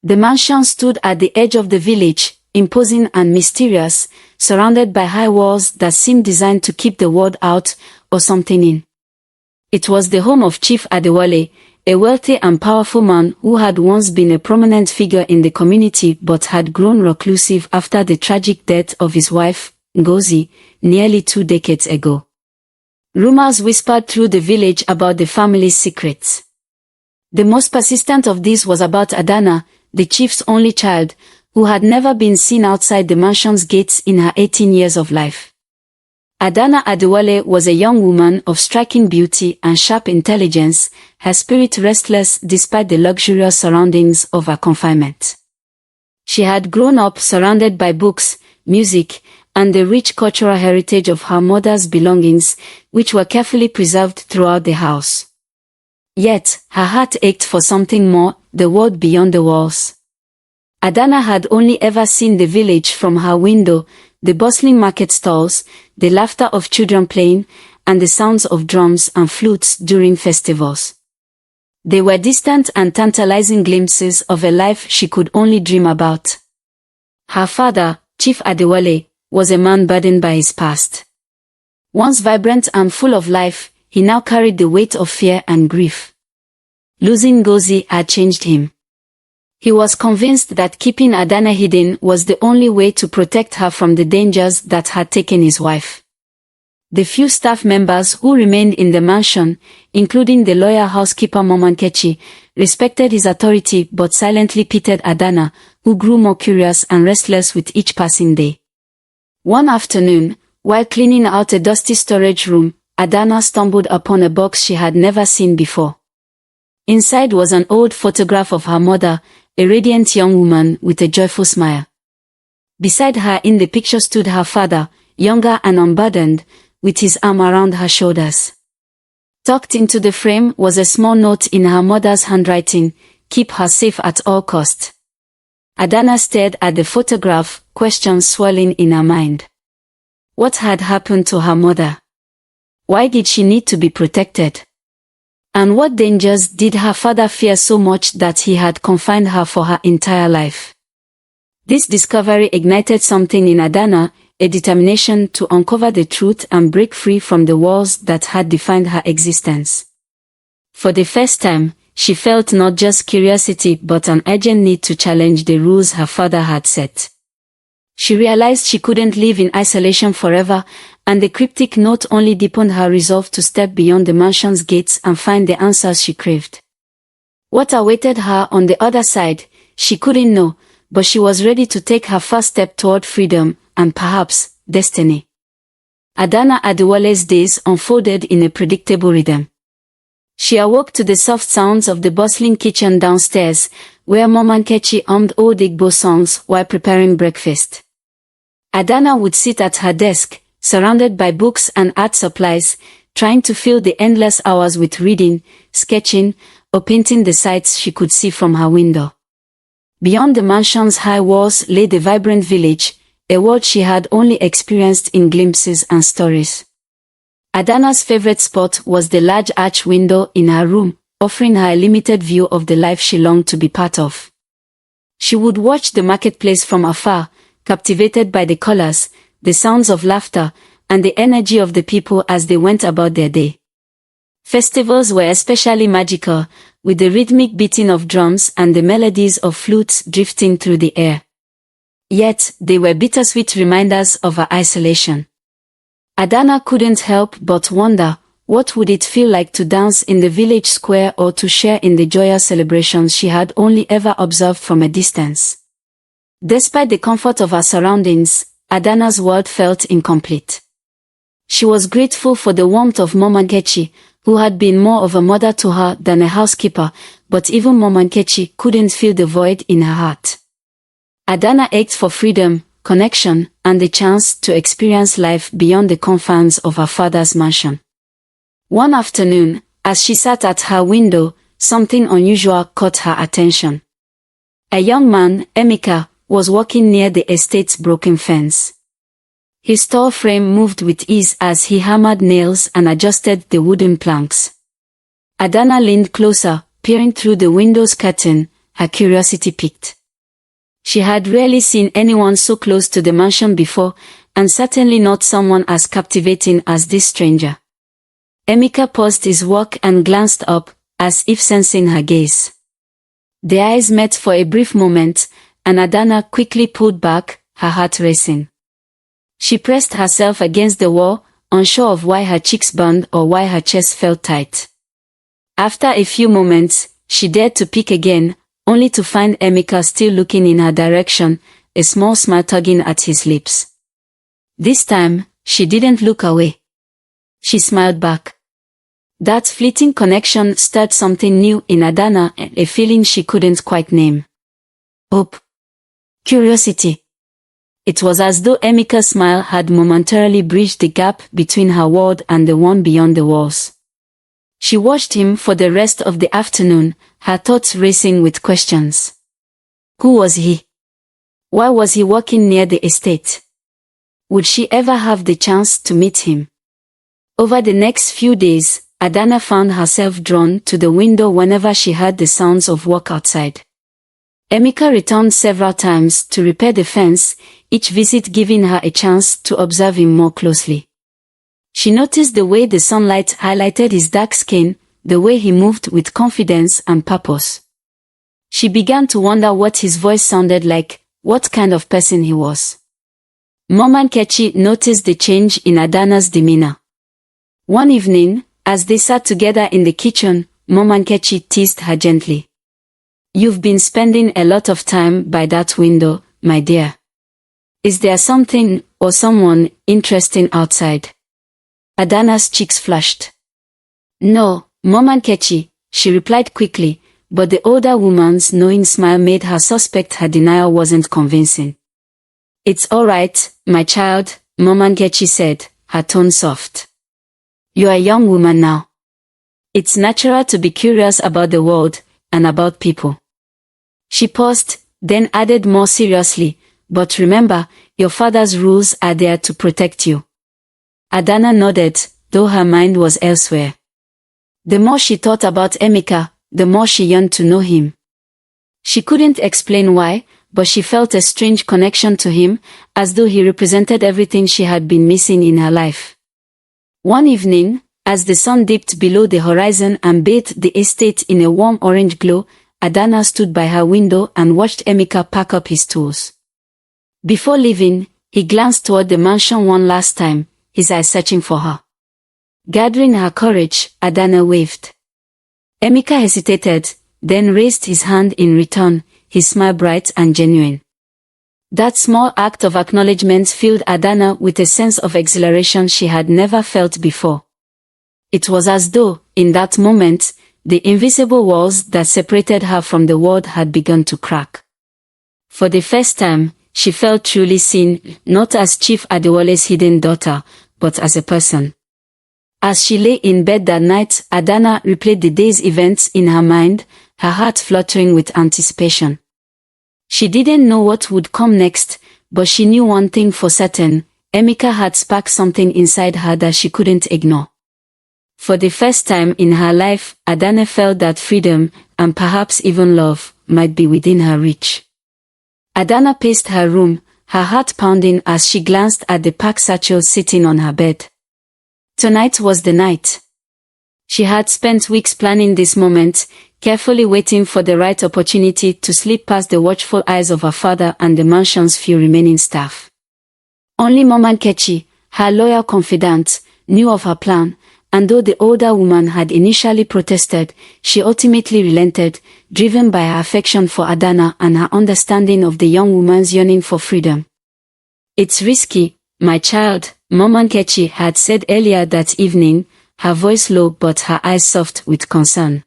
The mansion stood at the edge of the village, imposing and mysterious, surrounded by high walls that seemed designed to keep the world out, or something in. It was the home of Chief Adewale, a wealthy and powerful man who had once been a prominent figure in the community but had grown reclusive after the tragic death of his wife, Ngozi, nearly 2 decades ago. Rumors whispered through the village about the family's secrets. The most persistent of these was about Adanna, the chief's only child, who had never been seen outside the mansion's gates in her 18 years of life. Adanna Adewale was a young woman of striking beauty and sharp intelligence, her spirit restless despite the luxurious surroundings of her confinement. She had grown up surrounded by books, music, and the rich cultural heritage of her mother's belongings, which were carefully preserved throughout the house. Yet, her heart ached for something more, the world beyond the walls. Adanna had only ever seen the village from her window, the bustling market stalls, the laughter of children playing, and the sounds of drums and flutes during festivals. They were distant and tantalizing glimpses of a life she could only dream about. Her father, Chief Adewale, was a man burdened by his past. Once vibrant and full of life, he now carried the weight of fear and grief. Losing Ngozi had changed him. He was convinced that keeping Adanna hidden was the only way to protect her from the dangers that had taken his wife. The few staff members who remained in the mansion, including the loyal housekeeper Momankechi, respected his authority but silently pitied Adanna, who grew more curious and restless with each passing day. One afternoon, while cleaning out a dusty storage room, Adanna stumbled upon a box she had never seen before. Inside was an old photograph of her mother, a radiant young woman with a joyful smile. Beside her in the picture stood her father, younger and unburdened, with his arm around her shoulders. Tucked into the frame was a small note in her mother's handwriting, "Keep her safe at all costs." Adanna stared at the photograph, questions swirling in her mind. What had happened to her mother? Why did she need to be protected? And what dangers did her father fear so much that he had confined her for her entire life? This discovery ignited something in Adanna, a determination to uncover the truth and break free from the walls that had defined her existence. For the first time, she felt not just curiosity but an urgent need to challenge the rules her father had set. She realized she couldn't live in isolation forever, and the cryptic note only deepened her resolve to step beyond the mansion's gates and find the answers she craved. What awaited her on the other side, she couldn't know, but she was ready to take her first step toward freedom, and perhaps, destiny. Adanna Adewale's days unfolded in a predictable rhythm. She awoke to the soft sounds of the bustling kitchen downstairs, where Momankechi hummed old Igbo songs while preparing breakfast. Adanna would sit at her desk, surrounded by books and art supplies, trying to fill the endless hours with reading, sketching, or painting the sights she could see from her window. Beyond the mansion's high walls lay the vibrant village, a world she had only experienced in glimpses and stories. Adanna's favorite spot was the large arch window in her room, offering her a limited view of the life she longed to be part of. She would watch the marketplace from afar, captivated by the colors, the sounds of laughter, and the energy of the people as they went about their day. Festivals were especially magical, with the rhythmic beating of drums and the melodies of flutes drifting through the air. Yet, they were bittersweet reminders of her isolation. Adanna couldn't help but wonder, what would it feel like to dance in the village square or to share in the joyous celebrations she had only ever observed from a distance? Despite the comfort of her surroundings, Adanna's world felt incomplete. She was grateful for the warmth of Momankechi, who had been more of a mother to her than a housekeeper, but even Momankechi couldn't fill the void in her heart. Adanna ached for freedom, connection, and the chance to experience life beyond the confines of her father's mansion. One afternoon, as she sat at her window, something unusual caught her attention. A young man, Emeka, was walking near the estate's broken fence. His tall frame moved with ease as he hammered nails and adjusted the wooden planks. Adanna leaned closer, peering through the window's curtain, her curiosity piqued. She had rarely seen anyone so close to the mansion before, and certainly not someone as captivating as this stranger. Emeka paused his work and glanced up, as if sensing her gaze. Their eyes met for a brief moment, and Adanna quickly pulled back, her heart racing. She pressed herself against the wall, unsure of why her cheeks burned or why her chest felt tight. After a few moments, she dared to peek again, only to find Emeka still looking in her direction, a small smile tugging at his lips. This time, she didn't look away. She smiled back. That fleeting connection stirred something new in Adanna, a feeling she couldn't quite name. Hope. Curiosity. It was as though Emeka's smile had momentarily bridged the gap between her world and the one beyond the walls. She watched him for the rest of the afternoon, her thoughts racing with questions. Who was he? Why was he walking near the estate? Would she ever have the chance to meet him? Over the next few days, Adanna found herself drawn to the window whenever she heard the sounds of work outside. Emeka returned several times to repair the fence, each visit giving her a chance to observe him more closely. She noticed the way the sunlight highlighted his dark skin, the way he moved with confidence and purpose. She began to wonder what his voice sounded like, what kind of person he was. Mama Nkechi noticed the change in Adanna's demeanor. One evening, as they sat together in the kitchen, Mama Nkechi teased her gently. You've been spending a lot of time by that window, my dear. Is there something, or someone, interesting outside? Adanna's cheeks flushed. No, Mama Nkechi, she replied quickly, but the older woman's knowing smile made her suspect her denial wasn't convincing. It's all right, my child, Mama Nkechi said, her tone soft. You're a young woman now. It's natural to be curious about the world, and about people. She paused, then added more seriously, but remember, your father's rules are there to protect you. Adanna nodded, though her mind was elsewhere. The more she thought about Emeka, the more she yearned to know him. She couldn't explain why, but she felt a strange connection to him, as though he represented everything she had been missing in her life. One evening, as the sun dipped below the horizon and bathed the estate in a warm orange glow, Adanna stood by her window and watched Emeka pack up his tools. Before leaving, he glanced toward the mansion one last time, his eyes searching for her. Gathering her courage, Adanna waved. Emeka hesitated, then raised his hand in return, his smile bright and genuine. That small act of acknowledgement filled Adanna with a sense of exhilaration she had never felt before. It was as though, in that moment, the invisible walls that separated her from the world had begun to crack. For the first time, she felt truly seen, not as Chief Adewole's hidden daughter, but as a person. As she lay in bed that night, Adanna replayed the day's events in her mind, her heart fluttering with anticipation. She didn't know what would come next, but she knew one thing for certain: Emeka had sparked something inside her that she couldn't ignore. For the first time in her life, Adanna felt that freedom, and perhaps even love, might be within her reach. Adanna paced her room, her heart pounding as she glanced at the pack satchel sitting on her bed. Tonight was the night. She had spent weeks planning this moment, carefully waiting for the right opportunity to slip past the watchful eyes of her father and the mansion's few remaining staff. Only Mama Nkechi, her loyal confidant, knew of her plan, and though the older woman had initially protested, she ultimately relented, driven by her affection for Adanna and her understanding of the young woman's yearning for freedom. It's risky, my child, Mama Nkechi had said earlier that evening, her voice low but her eyes soft with concern.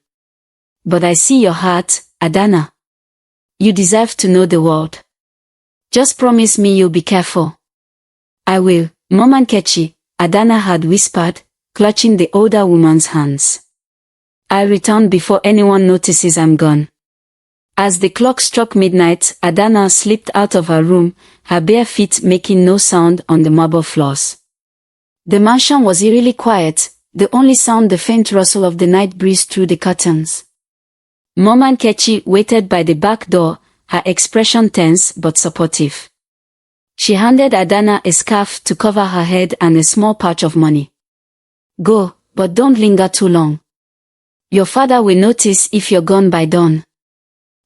But I see your heart, Adanna. You deserve to know the world. Just promise me you'll be careful. I will, Mama Nkechi, Adanna had whispered, clutching the older woman's hands. I'll return before anyone notices I'm gone. As the clock struck midnight, Adanna slipped out of her room, her bare feet making no sound on the marble floors. The mansion was eerily quiet, the only sound the faint rustle of the night breeze through the curtains. Mama Nkechi waited by the back door, her expression tense but supportive. She handed Adanna a scarf to cover her head and a small pouch of money. Go, but don't linger too long. Your father will notice if you're gone by dawn.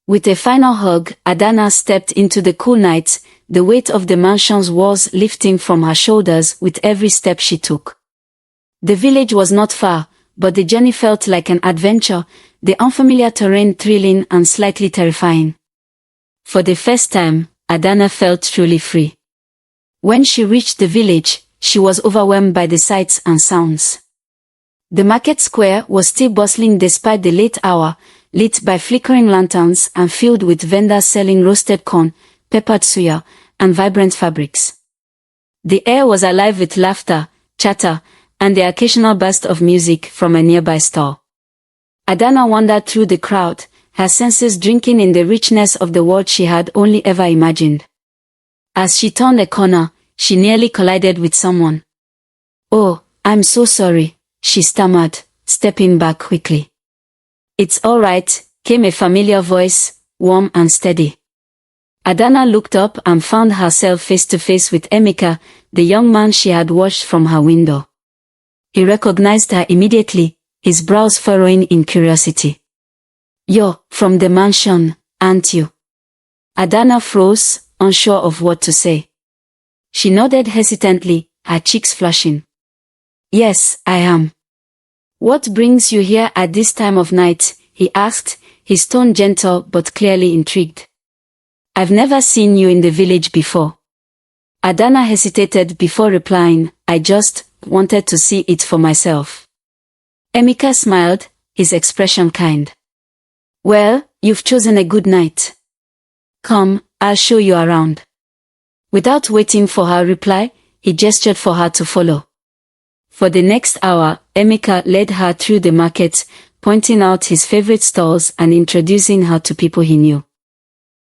With a final hug, Adanna stepped into the cool night, the weight of the mansion's walls lifting from her shoulders with every step she took. The village was not far, but the journey felt like an adventure, the unfamiliar terrain thrilling and slightly terrifying. For the first time, Adanna felt truly free. When she reached the village, she was overwhelmed by the sights and sounds. The market square was still bustling despite the late hour, lit by flickering lanterns and filled with vendors selling roasted corn, peppered suya, and vibrant fabrics. The air was alive with laughter, chatter, and the occasional burst of music from a nearby stall. Adanna wandered through the crowd, her senses drinking in the richness of the world she had only ever imagined. As she turned a corner, she nearly collided with someone. "Oh, I'm so sorry," she stammered, stepping back quickly. "It's all right," came a familiar voice, warm and steady. Adanna looked up and found herself face to face with Emeka, the young man she had watched from her window. He recognized her immediately, his brows furrowing in curiosity. "You're from the mansion, aren't you?" Adanna froze, unsure of what to say. She nodded hesitantly, her cheeks flushing. "Yes, I am." "What brings you here at this time of night?" he asked, his tone gentle but clearly intrigued. "I've never seen you in the village before." Adanna hesitated before replying, "I just wanted to see it for myself." Emeka smiled, his expression kind. "Well, you've chosen a good night. Come, I'll show you around." Without waiting for her reply, he gestured for her to follow. For the next hour, Emeka led her through the market, pointing out his favorite stalls and introducing her to people he knew.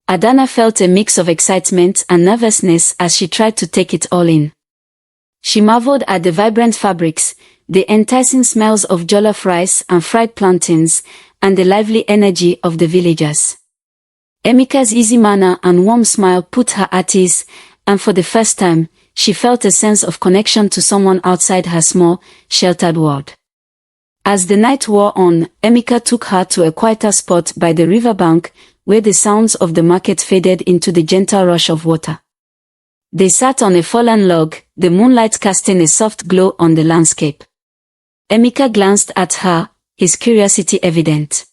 Adanna felt a mix of excitement and nervousness as she tried to take it all in. She marveled at the vibrant fabrics, the enticing smells of jollof rice and fried plantains, and the lively energy of the villagers. Emeka's easy manner and warm smile put her at ease, and for the first time, she felt a sense of connection to someone outside her small, sheltered world. As the night wore on, Emeka took her to a quieter spot by the riverbank, where the sounds of the market faded into the gentle rush of water. They sat on a fallen log, the moonlight casting a soft glow on the landscape. Emeka glanced at her, his curiosity evident.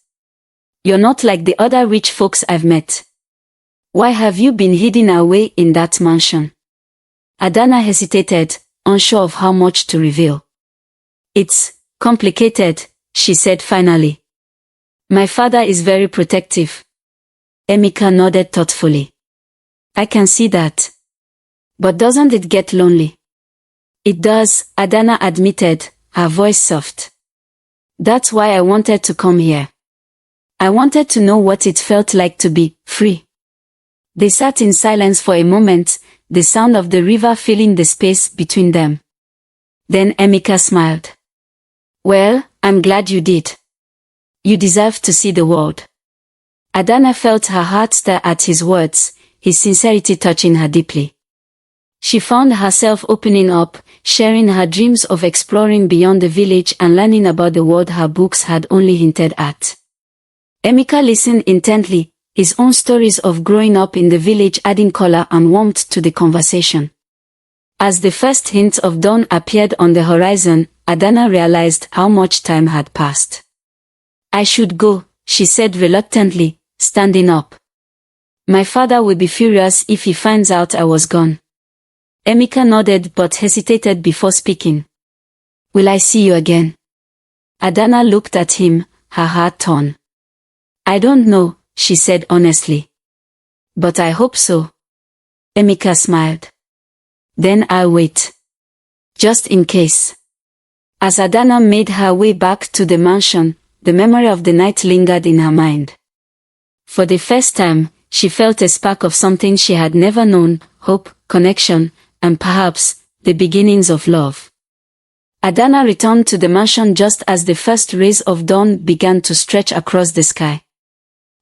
"You're not like the other rich folks I've met. Why have you been hidden away in that mansion?" Adanna hesitated, unsure of how much to reveal. "It's complicated," she said finally. "My father is very protective." Emeka nodded thoughtfully. "I can see that. But doesn't it get lonely?" "It does," Adanna admitted, her voice soft. "That's why I wanted to come here. I wanted to know what it felt like to be free." They sat in silence for a moment, the sound of the river filling the space between them. Then Emeka smiled. "Well, I'm glad you did. You deserve to see the world." Adanna felt her heart stir at his words, his sincerity touching her deeply. She found herself opening up, sharing her dreams of exploring beyond the village and learning about the world her books had only hinted at. Emeka listened intently, his own stories of growing up in the village adding color and warmth to the conversation. As the first hint of dawn appeared on the horizon, Adanna realized how much time had passed. "I should go," she said reluctantly, standing up. "My father will be furious if he finds out I was gone." Emeka nodded but hesitated before speaking. "Will I see you again?" Adanna looked at him, her heart torn. "I don't know," she said honestly. "But I hope so." Emeka smiled. "Then I'll wait. Just in case." As Adanna made her way back to the mansion, the memory of the night lingered in her mind. For the first time, she felt a spark of something she had never known, hope, connection, and perhaps, the beginnings of love. Adanna returned to the mansion just as the first rays of dawn began to stretch across the sky.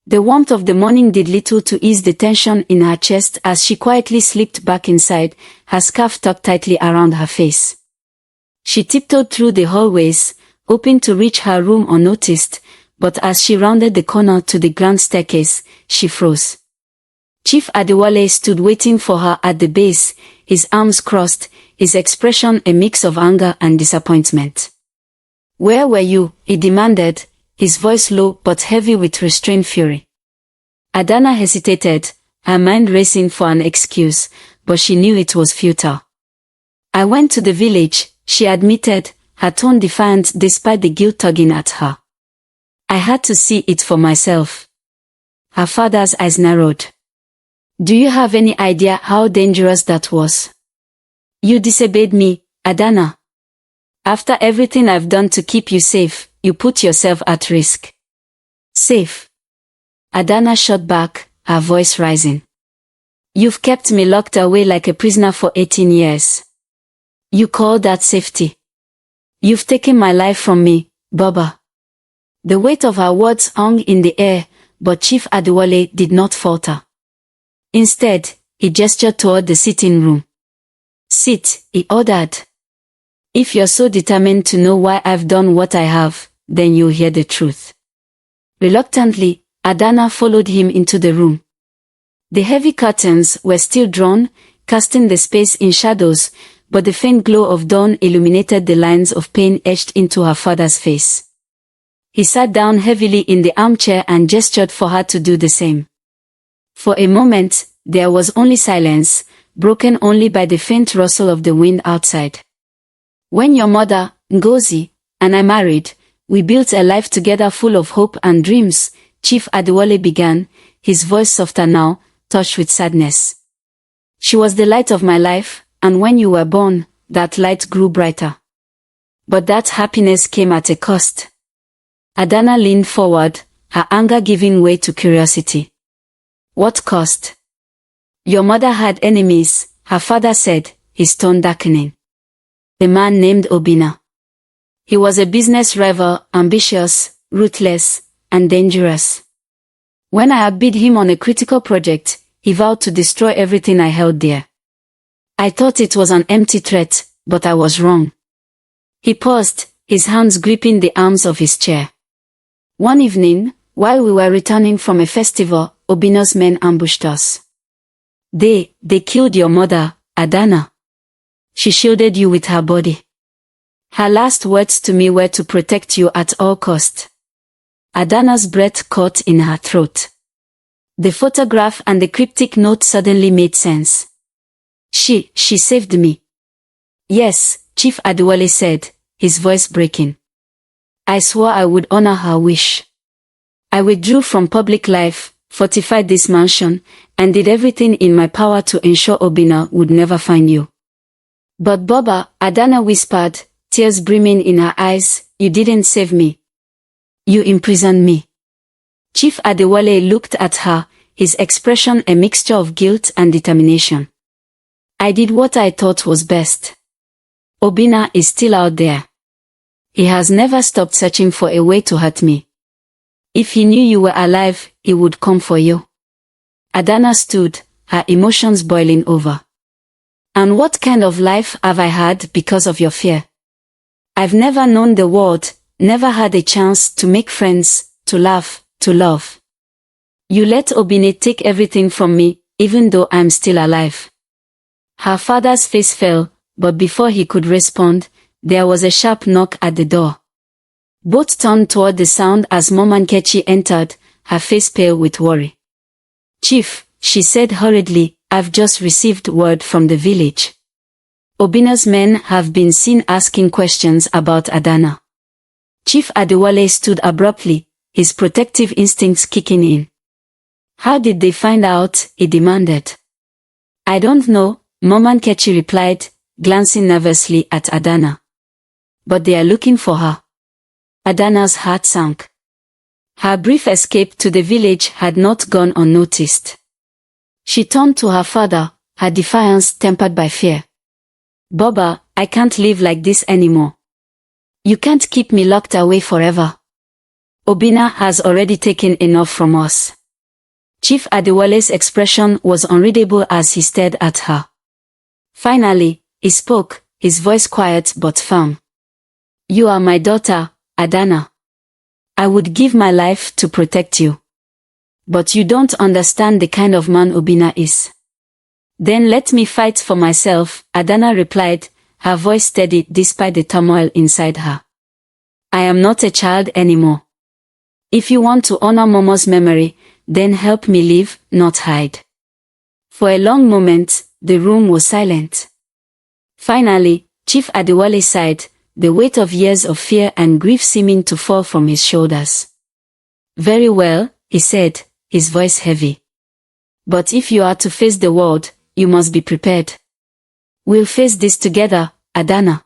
The warmth of the morning did little to ease the tension in her chest as she quietly slipped back inside, her scarf tucked tightly around her face. She tiptoed through the hallways, hoping to reach her room unnoticed, but as she rounded the corner to the grand staircase, she froze. Chief Adewale stood waiting for her at the base, his arms crossed, his expression a mix of anger and disappointment. "Where were you?" he demanded, his voice low but heavy with restrained fury. Adanna hesitated, her mind racing for an excuse, but she knew it was futile. "I went to the village," she admitted, her tone defiant despite the guilt tugging at her. "I had to see it for myself." Her father's eyes narrowed. "Do you have any idea how dangerous that was? You disobeyed me, Adanna. After everything I've done to keep you safe, you put yourself at risk." "Safe?" Adanna shot back, her voice rising. "You've kept me locked away like a prisoner for 18 years. You call that safety? You've taken my life from me, Baba." The weight of her words hung in the air, but Chief Adewale did not falter. Instead, he gestured toward the sitting room. "Sit," he ordered. "If you're so determined to know why I've done what I have, then you'll hear the truth." Reluctantly, Adanna followed him into the room. The heavy curtains were still drawn, casting the space in shadows, but the faint glow of dawn illuminated the lines of pain etched into her father's face. He sat down heavily in the armchair and gestured for her to do the same. For a moment, there was only silence, broken only by the faint rustle of the wind outside. "When your mother, Ngozi, and I married, we built a life together full of hope and dreams," Chief Adewale began, his voice softer now, touched with sadness. "She was the light of my life, and when you were born, that light grew brighter. But that happiness came at a cost." Adanna leaned forward, her anger giving way to curiosity. "What cost?" "Your mother had enemies," her father said, his tone darkening. "A man named Obinna. He was a business rival, ambitious, ruthless, and dangerous. When I outbid him on a critical project, he vowed to destroy everything I held dear. I thought it was an empty threat, but I was wrong." He paused, his hands gripping the arms of his chair. "One evening, while we were returning from a festival, Obinna's men ambushed us. They killed your mother, Adanna. She shielded you with her body. Her last words to me were to protect you at all cost." Adanna's breath caught in her throat. The photograph and the cryptic note suddenly made sense. She saved me." "Yes," Chief Adewale said, his voice breaking. "I swore I would honor her wish. I withdrew from public life, fortified this mansion, and did everything in my power to ensure Obinna would never find you." "But Baba," Adanna whispered, tears brimming in her eyes, "you didn't save me. You imprisoned me." Chief Adewale looked at her, his expression a mixture of guilt and determination. "I did what I thought was best. Obinna is still out there. He has never stopped searching for a way to hurt me. If he knew you were alive, he would come for you." Adanna stood, her emotions boiling over. "And what kind of life have I had because of your fear? I've never known the world, never had a chance to make friends, to laugh, to love. You let Obinna take everything from me, even though I'm still alive." Her father's face fell, but before he could respond, there was a sharp knock at the door. Both turned toward the sound as Mama Nkechi entered, her face pale with worry. "Chief," she said hurriedly, "I've just received word from the village. Obinna's men have been seen asking questions about Adanna." Chief Adewale stood abruptly, his protective instincts kicking in. "How did they find out?" he demanded. "I don't know," Mama Nkechi replied, glancing nervously at Adanna. "But they are looking for her." Adanna's heart sank. Her brief escape to the village had not gone unnoticed. She turned to her father, her defiance tempered by fear. "Baba, I can't live like this anymore. You can't keep me locked away forever. Obinna has already taken enough from us." Chief Adewale's expression was unreadable as he stared at her. Finally, he spoke, his voice quiet but firm. "You are my daughter, Adanna. I would give my life to protect you. But you don't understand the kind of man Obinna is." "Then let me fight for myself," Adanna replied, her voice steady despite the turmoil inside her. "I am not a child anymore. If you want to honor Momo's memory, then help me live, not hide." For a long moment, the room was silent. Finally, Chief Adewale sighed, the weight of years of fear and grief seeming to fall from his shoulders. "Very well," he said, his voice heavy. "But if you are to face the world, you must be prepared. We'll face this together, Adanna.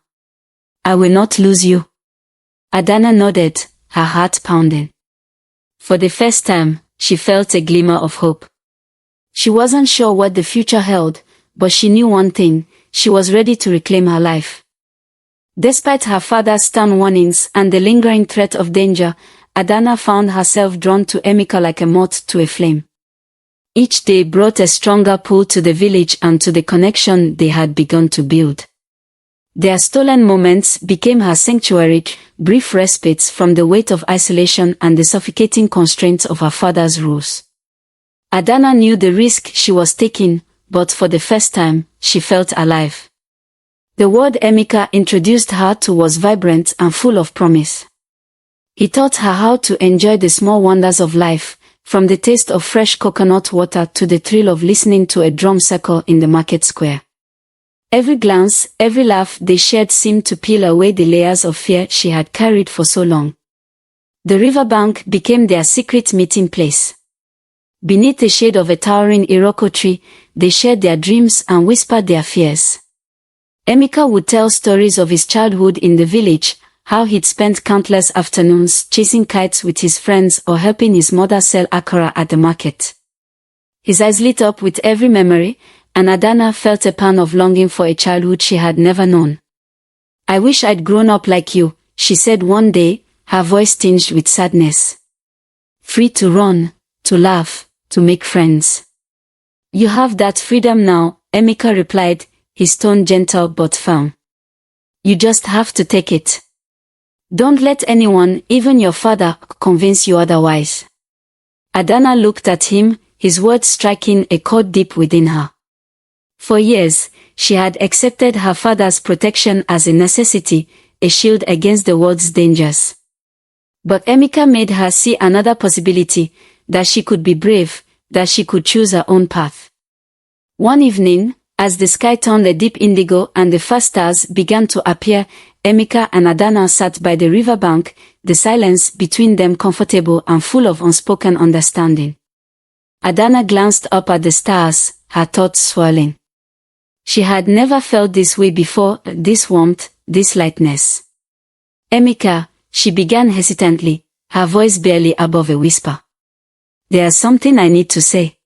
I will not lose you." Adanna nodded, her heart pounding. For the first time, she felt a glimmer of hope. She wasn't sure what the future held, but she knew one thing: she was ready to reclaim her life. Despite her father's stern warnings and the lingering threat of danger, Adanna found herself drawn to Emeka like a moth to a flame. Each day brought a stronger pull to the village and to the connection they had begun to build. Their stolen moments became her sanctuary, brief respites from the weight of isolation and the suffocating constraints of her father's rules. Adanna knew the risk she was taking, but for the first time, she felt alive. The world Emeka introduced her to was vibrant and full of promise. He taught her how to enjoy the small wonders of life, from the taste of fresh coconut water to the thrill of listening to a drum circle in the market square. Every glance, every laugh they shared seemed to peel away the layers of fear she had carried for so long. The riverbank became their secret meeting place. Beneath the shade of a towering iroko tree, they shared their dreams and whispered their fears. Emeka would tell stories of his childhood in the village, how he'd spent countless afternoons chasing kites with his friends or helping his mother sell akara at the market. His eyes lit up with every memory, and Adanna felt a pang of longing for a childhood she had never known. "I wish I'd grown up like you," she said one day, her voice tinged with sadness. "Free to run, to laugh, to make friends." "You have that freedom now," Emeka replied, his tone gentle but firm. "You just have to take it. Don't let anyone, even your father, convince you otherwise." Adanna looked at him, his words striking a chord deep within her. For years, she had accepted her father's protection as a necessity, a shield against the world's dangers. But Emeka made her see another possibility, that she could be brave, that she could choose her own path. One evening, as the sky turned a deep indigo and the first stars began to appear, Emeka and Adanna sat by the riverbank, the silence between them comfortable and full of unspoken understanding. Adanna glanced up at the stars, her thoughts swirling. She had never felt this way before, this warmth, this lightness. "Emeka," she began hesitantly, her voice barely above a whisper. "There's something I need to say."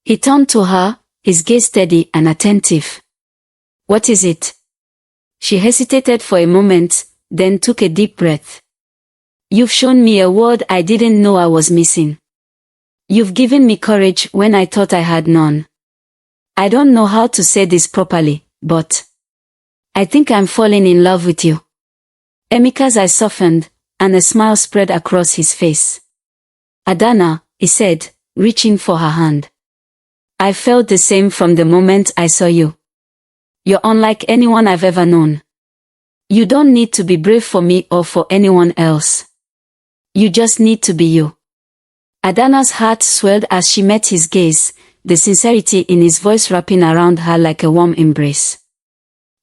He turned to her, his gaze steady and attentive. "What is it?" She hesitated for a moment, then took a deep breath. "You've shown me a world I didn't know I was missing. You've given me courage when I thought I had none. I don't know how to say this properly, but I think I'm falling in love with you." Emeka's eyes softened, and a smile spread across his face. "Adanna," he said, reaching for her hand. "I felt the same from the moment I saw you. You're unlike anyone I've ever known. You don't need to be brave for me or for anyone else. You just need to be you." Adanna's heart swelled as she met his gaze, the sincerity in his voice wrapping around her like a warm embrace.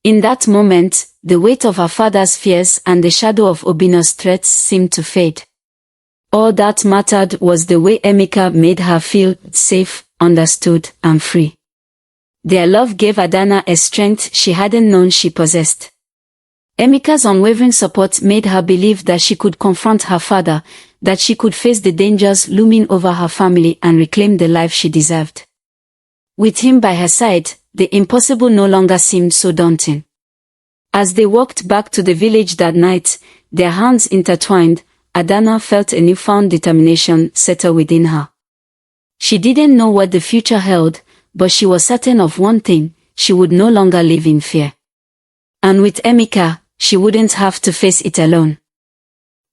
In that moment, the weight of her father's fears and the shadow of Obinna's threats seemed to fade. All that mattered was the way Emeka made her feel safe, understood, and free. Their love gave Adanna a strength she hadn't known she possessed. Emeka's unwavering support made her believe that she could confront her father, that she could face the dangers looming over her family and reclaim the life she deserved. With him by her side, the impossible no longer seemed so daunting. As they walked back to the village that night, their hands intertwined, Adanna felt a newfound determination settle within her. She didn't know what the future held, but she was certain of one thing: she would no longer live in fear. And with Emeka, she wouldn't have to face it alone.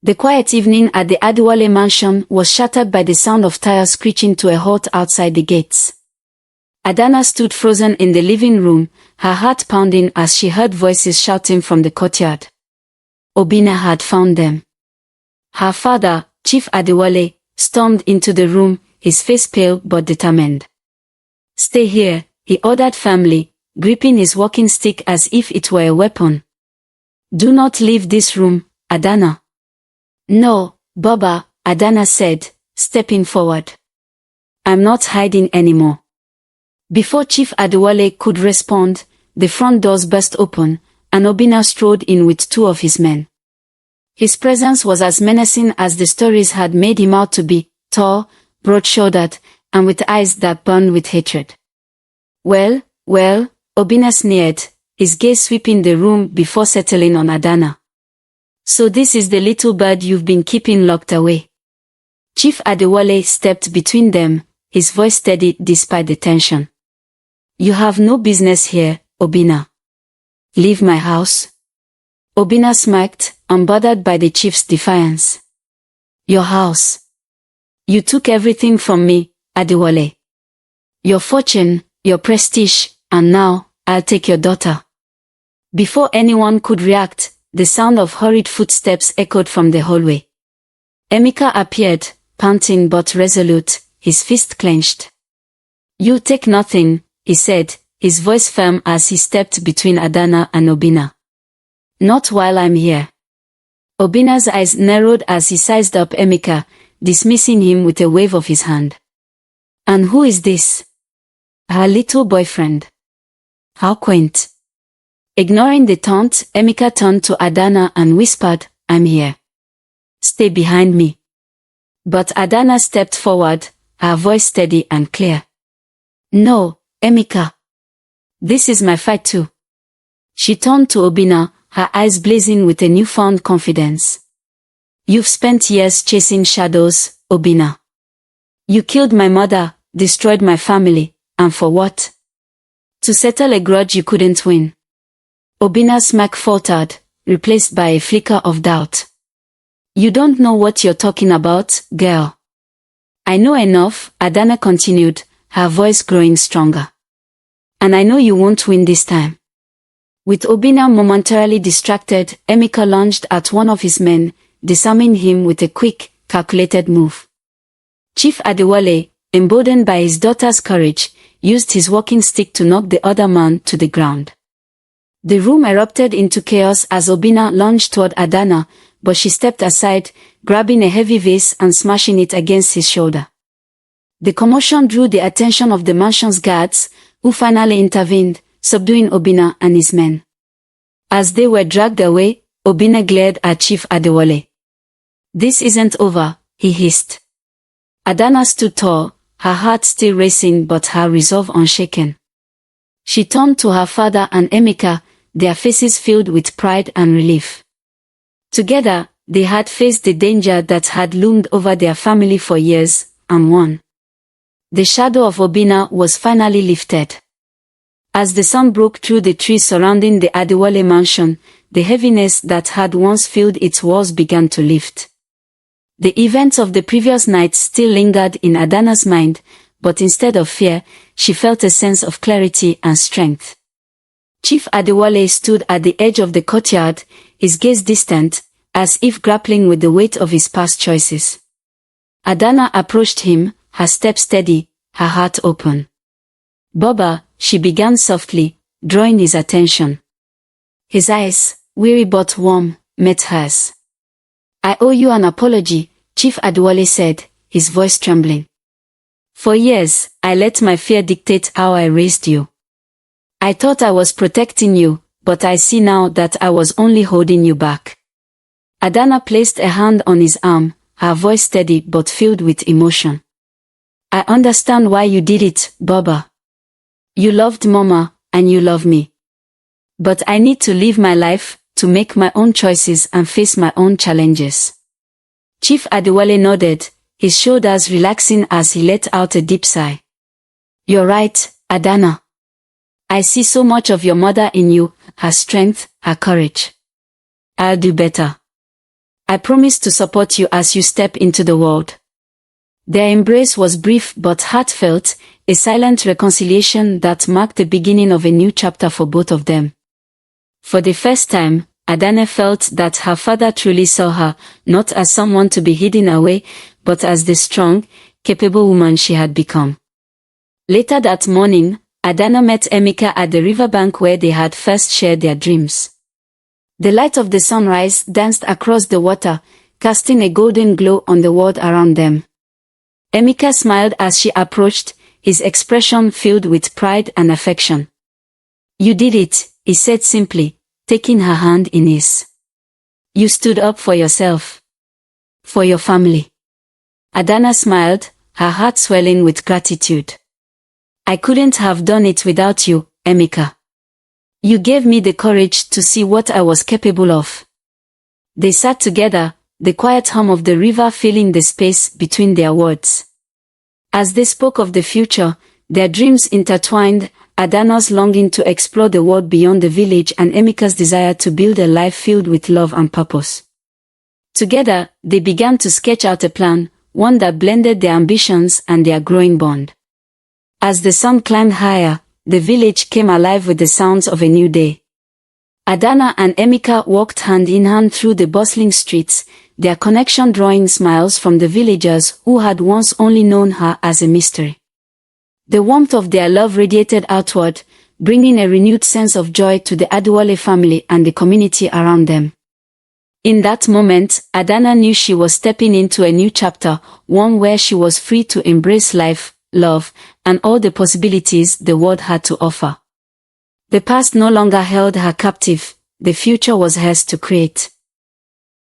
The quiet evening at the Adewale mansion was shattered by the sound of tires screeching to a halt outside the gates. Adanna stood frozen in the living room, her heart pounding as she heard voices shouting from the courtyard. Obinna had found them. Her father, Chief Adewale, stormed into the room, his face pale but determined. "Stay here," he ordered firmly, gripping his walking stick as if it were a weapon. "Do not leave this room, Adanna." "No, Baba," Adanna said, stepping forward. "I'm not hiding anymore." Before Chief Adewale could respond, the front doors burst open, and Obinna strode in with two of his men. His presence was as menacing as the stories had made him out to be: tall, broad-shouldered, and with eyes that burned with hatred. Well, Obinna sneered, his gaze sweeping the room before settling on Adanna. "So this is the little bird you've been keeping locked away." Chief Adewale stepped between them, his voice steady despite the tension. "You have no business here, Obinna." "Leave my house?" Obinna smirked, unbothered by the chief's defiance. "Your house? You took everything from me, Adewale. Your fortune, your prestige, and now, I'll take your daughter." Before anyone could react, the sound of hurried footsteps echoed from the hallway. Emeka appeared, panting but resolute, his fist clenched. "You take nothing," he said, his voice firm as he stepped between Adanna and Obinna. "Not while I'm here." Obinna's eyes narrowed as he sized up Emeka, dismissing him with a wave of his hand. "And who is this?" "Her little boyfriend." "How quaint." Ignoring the taunt, Emeka turned to Adanna and whispered, "I'm here. Stay behind me." But Adanna stepped forward, her voice steady and clear. "No, Emeka. This is my fight too." She turned to Obinna, her eyes blazing with a newfound confidence. "You've spent years chasing shadows, Obinna. You killed my mother, destroyed my family, and for what? To settle a grudge you couldn't win." Obinna's smirk faltered, replaced by a flicker of doubt. "You don't know what you're talking about, girl." "I know enough," Adanna continued, her voice growing stronger. "And I know you won't win this time." With Obinna momentarily distracted, Emeka lunged at one of his men, disarming him with a quick, calculated move. Chief Adewale, emboldened by his daughter's courage, used his walking stick to knock the other man to the ground. The room erupted into chaos as Obinna lunged toward Adanna, but she stepped aside, grabbing a heavy vase and smashing it against his shoulder. The commotion drew the attention of the mansion's guards, who finally intervened, subduing Obinna and his men. As they were dragged away, Obinna glared at Chief Adewale. "This isn't over," he hissed. Adanna stood tall, her heart still racing but her resolve unshaken. She turned to her father and Emeka, their faces filled with pride and relief. Together, they had faced the danger that had loomed over their family for years, and won. The shadow of Obinna was finally lifted. As the sun broke through the trees surrounding the Adewale mansion, the heaviness that had once filled its walls began to lift. The events of the previous night still lingered in Adanna's mind, but instead of fear, she felt a sense of clarity and strength. Chief Adewale stood at the edge of the courtyard, his gaze distant, as if grappling with the weight of his past choices. Adanna approached him, her step steady, her heart open. "Baba," she began softly, drawing his attention. His eyes, weary but warm, met hers. "I owe you an apology," Chief Adewale said, his voice trembling. "For years, I let my fear dictate how I raised you. I thought I was protecting you, but I see now that I was only holding you back." Adanna placed a hand on his arm, her voice steady but filled with emotion. "I understand why you did it, Baba. You loved Mama, and you love me. But I need to live my life, to make my own choices and face my own challenges." Chief Adewale nodded, his shoulders relaxing as he let out a deep sigh. "You're right, Adanna. I see so much of your mother in you, her strength, her courage. I'll do better. I promise to support you as you step into the world." Their embrace was brief but heartfelt, a silent reconciliation that marked the beginning of a new chapter for both of them. For the first time, Adanna felt that her father truly saw her, not as someone to be hidden away, but as the strong, capable woman she had become. Later that morning, Adanna met Emeka at the riverbank where they had first shared their dreams. The light of the sunrise danced across the water, casting a golden glow on the world around them. Emeka smiled as she approached, his expression filled with pride and affection. "You did it," he said simply, taking her hand in his. "You stood up for yourself. For your family." Adanna smiled, her heart swelling with gratitude. "I couldn't have done it without you, Emeka. You gave me the courage to see what I was capable of." They sat together, the quiet hum of the river filling the space between their words. As they spoke of the future, their dreams intertwined, Adanna's longing to explore the world beyond the village and Emeka's desire to build a life filled with love and purpose. Together, they began to sketch out a plan, one that blended their ambitions and their growing bond. As the sun climbed higher, the village came alive with the sounds of a new day. Adanna and Emeka walked hand in hand through the bustling streets, their connection drawing smiles from the villagers who had once only known her as a mystery. The warmth of their love radiated outward, bringing a renewed sense of joy to the Adewale family and the community around them. In that moment, Adanna knew she was stepping into a new chapter, one where she was free to embrace life, love, and all the possibilities the world had to offer. The past no longer held her captive, the future was hers to create.